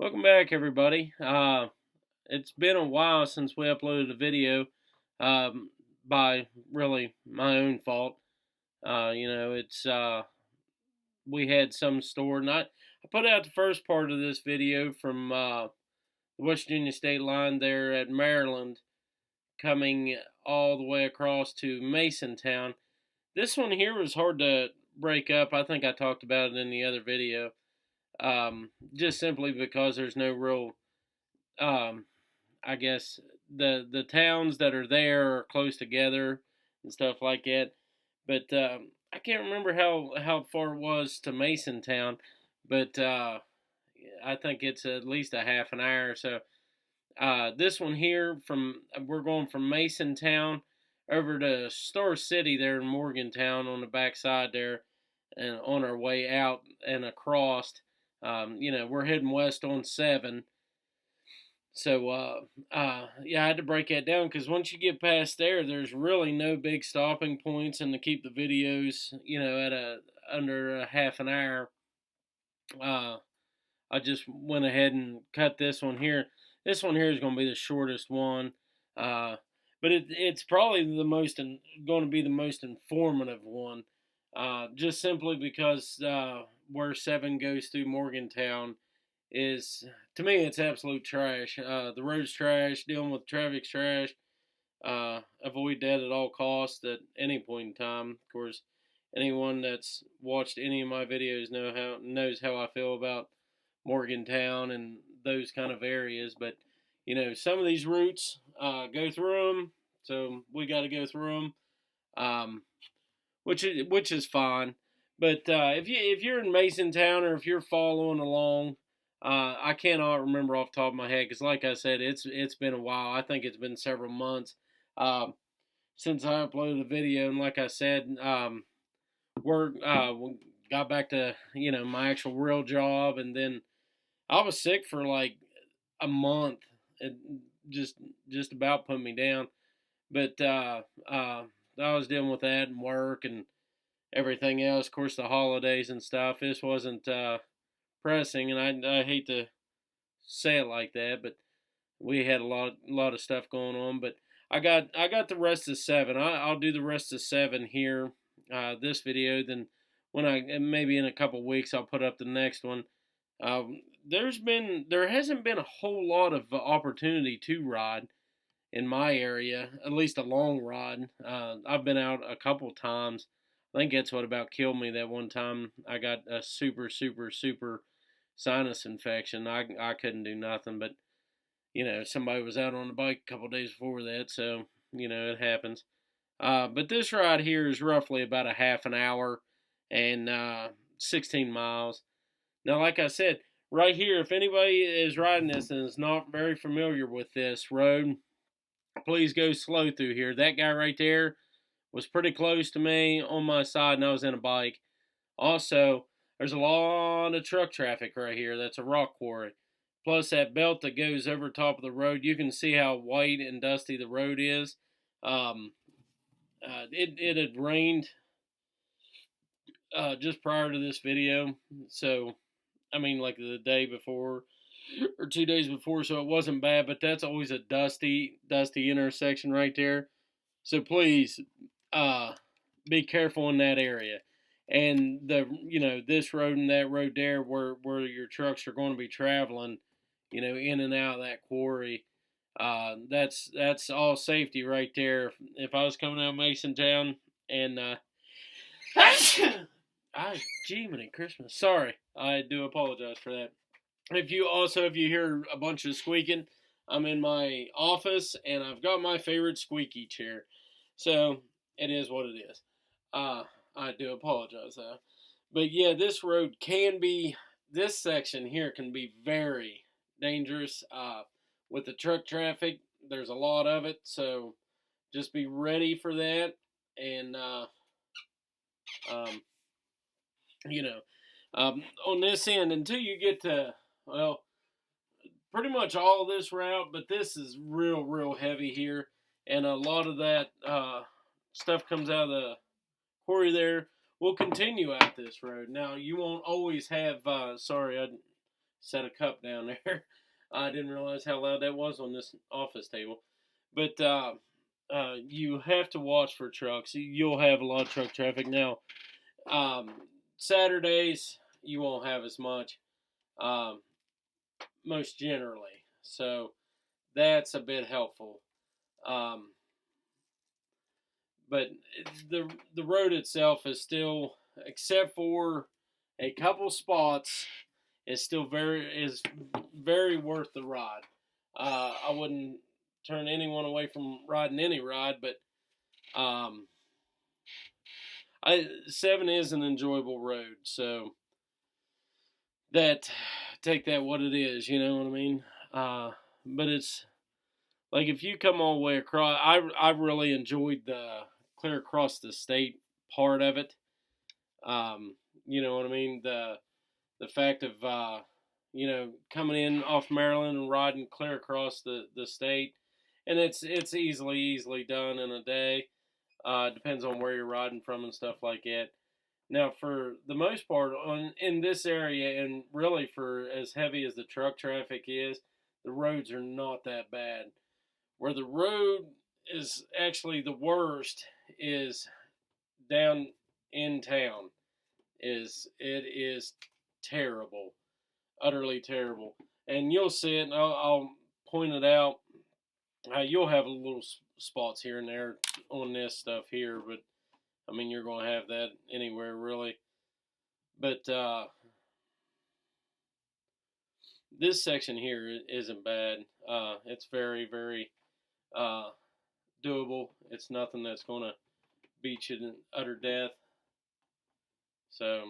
Welcome back, everybody. It's been a while since we uploaded a video, um, by really my own fault. It's we had some stored, and I put out the first part of this video from the West Virginia state line there at Maryland, coming all the way across to Masontown. This one here was hard to break up. I think I talked about it in the other video. Just simply because there's no real um, I guess the towns that are there are close together and stuff like that. But I can't remember how far it was to Masontown, but I think it's at least a half an hour. So this one here we're going from Masontown over to Star City there in Morgantown on the backside there, and on our way out and across. We're heading west on 7. So, yeah, I had to break that down because once you get past there, there's really no big stopping points, and to keep the videos, at under a half an hour, uh, I just went ahead and cut this one here. This one here is going to be the shortest one, uh, but it's probably going to be the most informative one, just simply because where 7 goes through Morgantown is, to me, it's absolute trash. The road's trash. Dealing with traffic's trash. Avoid that at all costs at any point in time. Of course, anyone that's watched any of my videos knows how I feel about Morgantown and those kind of areas. But some of these routes go through them, so we got to go through them, which is fine. But if you're in Masontown, or if you're following along, I cannot remember off the top of my head because, like I said, it's been a while. I think it's been several months since I uploaded a video, and like I said, work got back to my actual real job, and then I was sick for like a month. It just about put me down, but I was dealing with that and work and everything else. Of course, the holidays and stuff. This wasn't pressing, and I hate to say it like that, but we had a lot of stuff going on. But I got the rest of 7. I'll do the rest of 7 here, this video. Then when maybe in a couple weeks I'll put up the next one. There hasn't been a whole lot of opportunity to ride in my area, at least a long ride. I've been out a couple times. I think that's what about killed me that one time. I got a super, super, super sinus infection. I couldn't do nothing, but somebody was out on the bike a couple days before that, so it happens. But this ride here is roughly about a half an hour and 16 miles. Now, like I said, right here, if anybody is riding this and is not very familiar with this road, please go slow through here. That guy right there was pretty close to me on my side, and I was in a bike. Also, there's a lot of truck traffic right here. That's a rock quarry. Plus that belt that goes over top of the road. You can see how white and dusty the road is. It had rained just prior to this video. So, I mean, like the day before or 2 days before, so it wasn't bad. But that's always a dusty intersection right there. So please be careful in that area. And this road and that road there where your trucks are going to be traveling, in and out of that quarry. That's all safety right there. If I was coming out of Masontown and gee, many Christmas. Sorry, I do apologize for that. If you hear a bunch of squeaking, I'm in my office and I've got my favorite squeaky chair, so it is what it is. I do apologize though, but yeah, this section here can be very dangerous with the truck traffic. There's a lot of it, so just be ready for that. And on this end, until you get to, well, pretty much all of this route, but this is real heavy here, and a lot of that stuff comes out of the quarry there. We'll continue out this road. Now, you won't always have, sorry, I set a cup down there. I didn't realize how loud that was on this office table. But you have to watch for trucks. You'll have a lot of truck traffic now. Saturdays you won't have as much, most generally. So that's a bit helpful. Um, but the road itself is still, except for a couple spots, is still very worth the ride. I wouldn't turn anyone away from riding any ride, but 7 is an enjoyable road, so take that what it is, you know what I mean? But it's like if you come all the way across, I really enjoyed the clear across the state part of it. You know what I mean? The fact of coming in off Maryland and riding clear across the state, and it's easily done in a day. Depends on where you're riding from and stuff like that. Now, for the most part, in this area, and really for as heavy as the truck traffic is, the roads are not that bad. Where the road is actually the worst is down in town. It is terrible, utterly terrible, and you'll see it. And I'll point it out. You'll have little spots here and there on this stuff here, but I mean you're going to have that anywhere really. But this section here isn't bad. It's very doable. It's nothing that's going to beat you to utter death. So,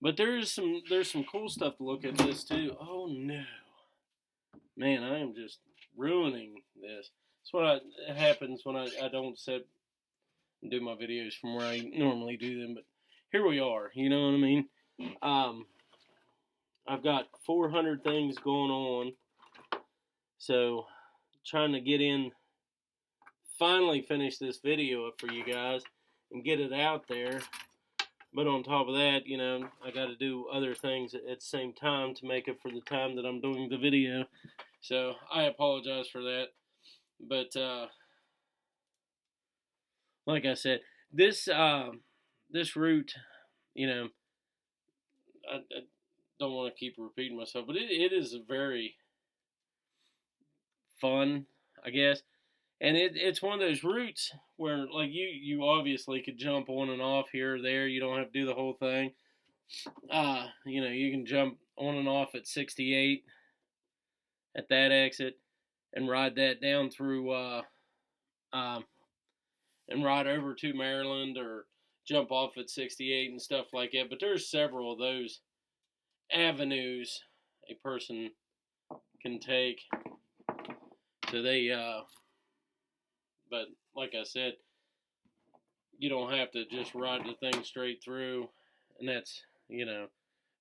but there's some cool stuff to look at this too. Oh no, man, I am just ruining this. That's what happens when I don't set and do my videos from where I normally do them. But here we are. You know what I mean? I've got 400 things going on, so trying to get in, finally finish this video up for you guys and get it out there. But on top of that, you know, I got to do other things at the same time to make up for the time that I'm doing the video. So I apologize for that. But like I said, this route, you know, I don't want to keep repeating myself, but it is very fun, I guess. And it's one of those routes where, like, you obviously could jump on and off here or there. You don't have to do the whole thing. You know, you can jump on and off at 68 at that exit and ride that down through, and ride over to Maryland, or jump off at 68 and stuff like that. But there's several of those avenues a person can take. So but like I said, you don't have to just ride the thing straight through, and that's, you know,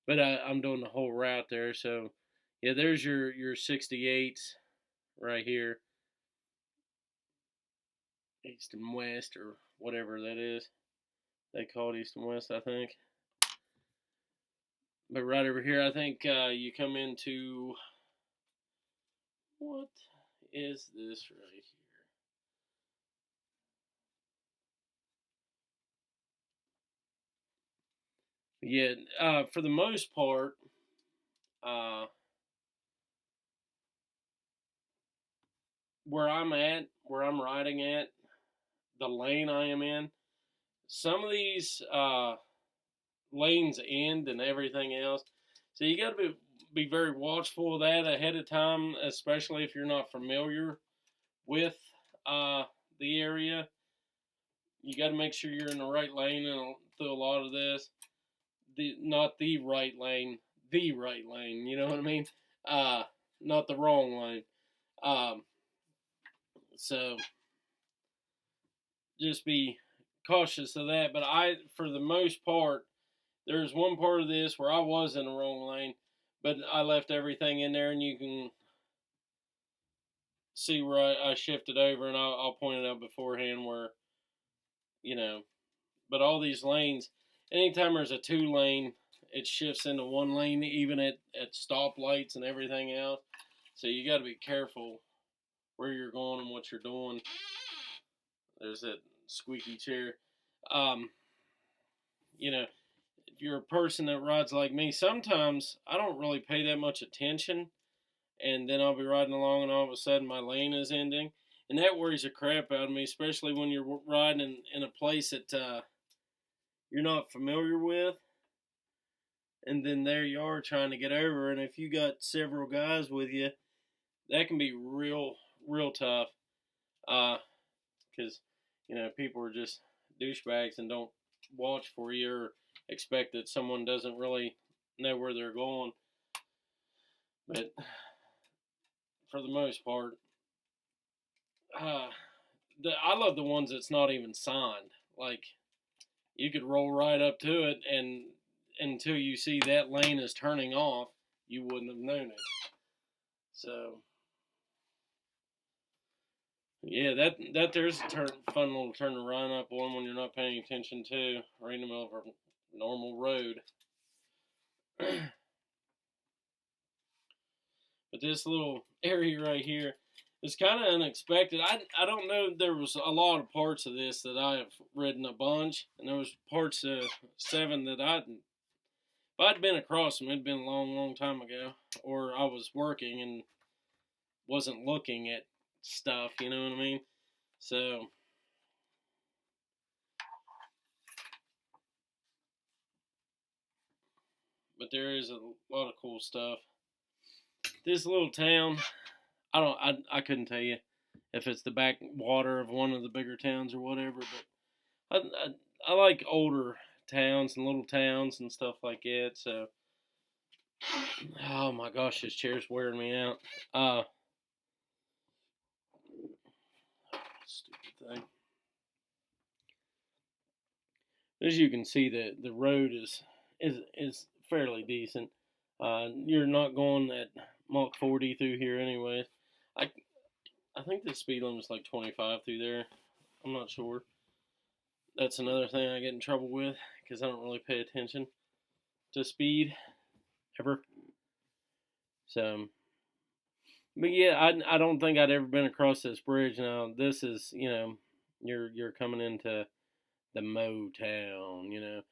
but I'm doing the whole route there. So yeah, there's your 68s right here, east and west, or whatever that is. They call it east and west, I think. But right over here, I think you come into, what is this right here? Yeah, for the most part, where I'm riding at, the lane I am in, some of these lanes end and everything else. So you got to be very watchful of that ahead of time, especially if you're not familiar with the area. You got to make sure you're in the right lane and through a lot of this. Not the right lane, the right lane. You know what I mean? Not the wrong lane. So just be cautious of that. But for the most part, there's one part of this where I was in the wrong lane, but I left everything in there, and you can see where I shifted over, and I'll point it out beforehand where, you know, but all these lanes, anytime there's a 2-lane it shifts into one lane even at stoplights and everything else. So you got to be careful where you're going and what you're doing. There's that squeaky chair. You know, if you're a person that rides like me, sometimes I don't really pay that much attention, and then I'll be riding along and all of a sudden my lane is ending. And that worries the crap out of me, especially when you're riding in a place that you're not familiar with. And then there you are trying to get over. And if you got several guys with you, that can be real tough. Because, people are just douchebags and don't watch for you or expect that someone doesn't really know where they're going. But for the most part, I love the ones that's not even signed. Like, you could roll right up to it, and until you see that lane is turning off, you wouldn't have known it. So, yeah, that there's a fun little turn to run up on when you're not paying attention to, right in the middle of a normal road. But this little area right here is kind of unexpected. I don't know, there was a lot of parts of this that I have ridden a bunch, and there was parts of 7 that if I'd been across them, it'd been a long time ago, or I was working and wasn't looking at stuff, you know what I mean? So, but there is a lot of cool stuff. This little town, I couldn't tell you if it's the backwater of one of the bigger towns or whatever, but I like older towns and little towns and stuff like that. So, oh my gosh, this chair's wearing me out. Stupid thing. As you can see, the road is fairly decent. You're not going at Mach 40 through here, anyways. I think the speed limit is like 25 through there. I'm not sure. That's another thing I get in trouble with because I don't really pay attention to speed ever. So, but yeah, I don't think I'd ever been across this bridge. Now this is, you're coming into the Motown,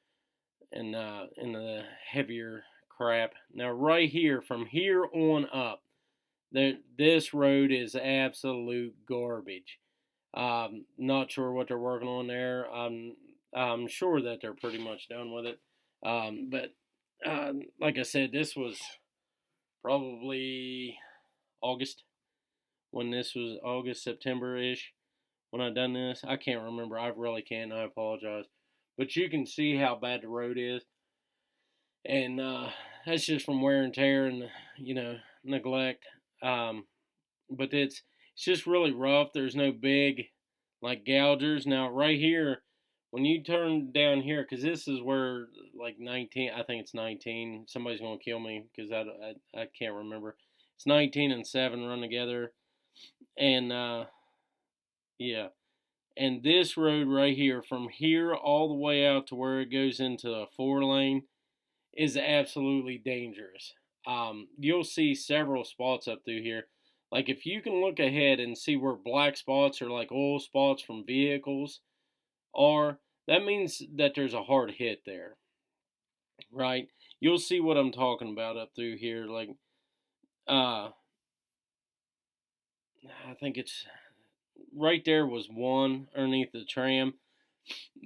and in the heavier crap. Now right here, from here on up, this road is absolute garbage. Not sure what they're working on there. I'm sure that they're pretty much done with it. But like I said, this was probably August, when this was August, September-ish, when I done this. I can't remember. I really can't. I apologize. But you can see how bad the road is. And that's just from wear and tear and, neglect. But it's just really rough. There's no big, like, gougers. Now, right here, when you turn down here, because this is where, like, 19, I think it's 19. Somebody's going to kill me because I can't remember. It's 19 and 7 run together. And, yeah. And this road right here, from here all the way out to where it goes into a 4-lane, is absolutely dangerous. You'll see several spots up through here. Like, if you can look ahead and see where black spots or like oil spots from vehicles are, that means that there's a hard hit there, right? You'll see what I'm talking about up through here. Like, I think it's right there was one underneath the tram,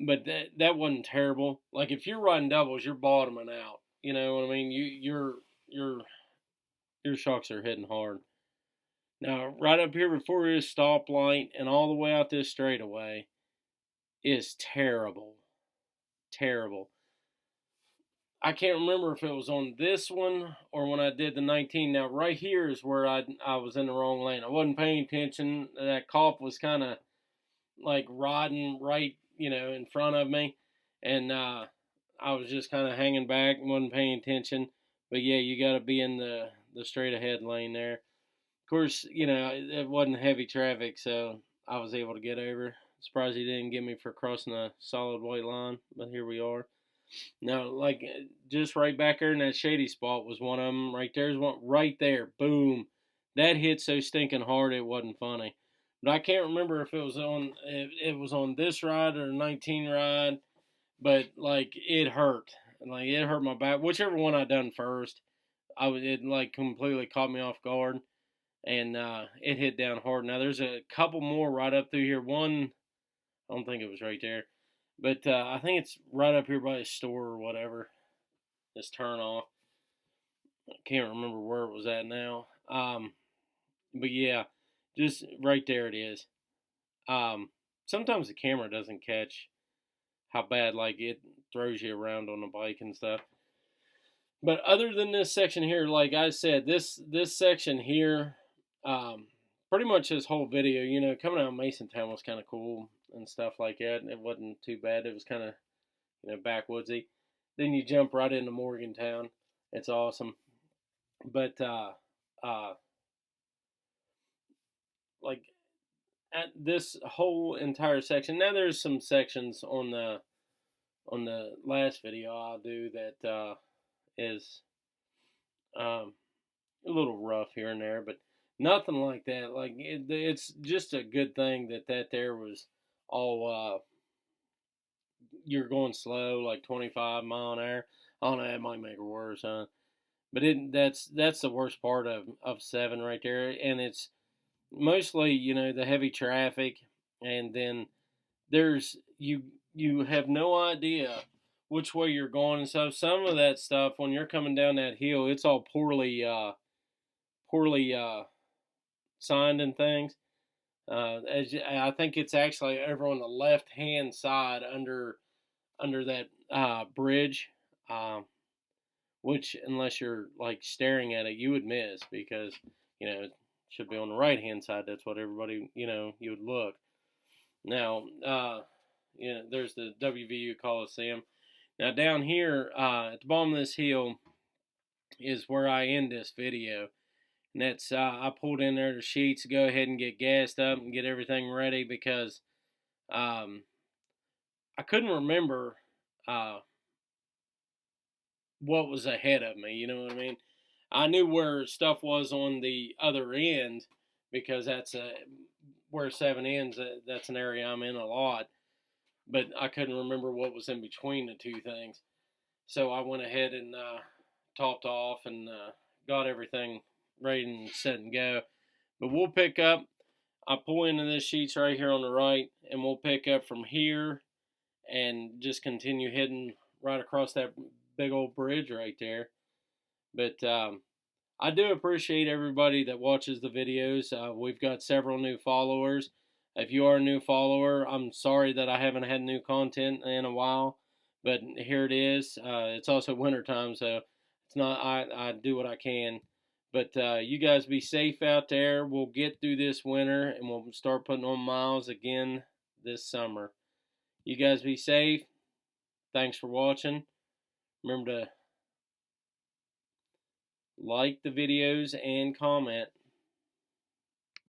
but that wasn't terrible. Like, if you're riding doubles, you're bottoming out. You know what I mean? Your shocks are hitting hard. Now, right up here before this stoplight and all the way out this straightaway is terrible. Terrible. I can't remember if it was on this one or when I did the 19. Now, right here is where I was in the wrong lane. I wasn't paying attention. That cop was kind of like riding right, in front of me. And I was just kind of hanging back and wasn't paying attention. But yeah, you got to be in the straight ahead lane there. Of course, it wasn't heavy traffic, so I was able to get over. Surprised he didn't get me for crossing a solid white line, but here we are. No, like just right back there in that shady spot was one of them. Right there's one right there. Boom. That hit so stinking hard it wasn't funny. But I can't remember if it was on this ride or the 19 ride. But like it hurt. Like it hurt my back. Whichever one I done first, it like completely caught me off guard, and it hit down hard. Now there's a couple more right up through here. One, I don't think it was right there, but I think it's right up here by the store or whatever. This turn off. I can't remember where it was at now. But yeah, just right there it is. Sometimes the camera doesn't catch how bad like it throws you around on the bike and stuff. But other than this section here, like I said, this section here, pretty much this whole video, you know, coming out of Masontown was kind of cool and stuff like that. It wasn't too bad. It was kind of, you know, backwoodsy. Then you jump right into Morgantown. It's awesome. But like at this whole entire section, now there's some sections on the last video I'll do that is a little rough here and there, but nothing like that. Like it's just a good thing that there was all you're going slow, like 25 mph. I don't know, that might make it worse, huh? But that's the worst part of 7 right there, and it's mostly, you know, the heavy traffic, and then there's you have no idea which way you're going and stuff. Some of that stuff when you're coming down that hill, it's all poorly signed and things. I think it's actually over on the left hand side under that bridge, which unless you're like staring at it, you would miss because you know it should be on the right hand side. That's what everybody, you know, you would look. Now, you know, there's the WVU Coliseum. Now down here at the bottom of this hill is where I end this video. And that's I pulled in there the sheets to go ahead and get gassed up and get everything ready because I couldn't remember what was ahead of me. You know what I mean? I knew where stuff was on the other end because that's where 7 ends. That's an area I'm in a lot. But I couldn't remember what was in between the two things. So I went ahead and topped off and got everything ready and set and go. But we'll pick up. I pull into this sheets right here on the right, and we'll pick up from here and just continue heading right across that big old bridge right there. But I do appreciate everybody that watches the videos. We've got several new followers. If you are a new follower, I'm sorry that I haven't had new content in a while, but here it is. It's also winter time, so it's not. I do what I can. But you guys be safe out there. We'll get through this winter, and we'll start putting on miles again this summer. You guys be safe. Thanks for watching. Remember to like the videos and comment.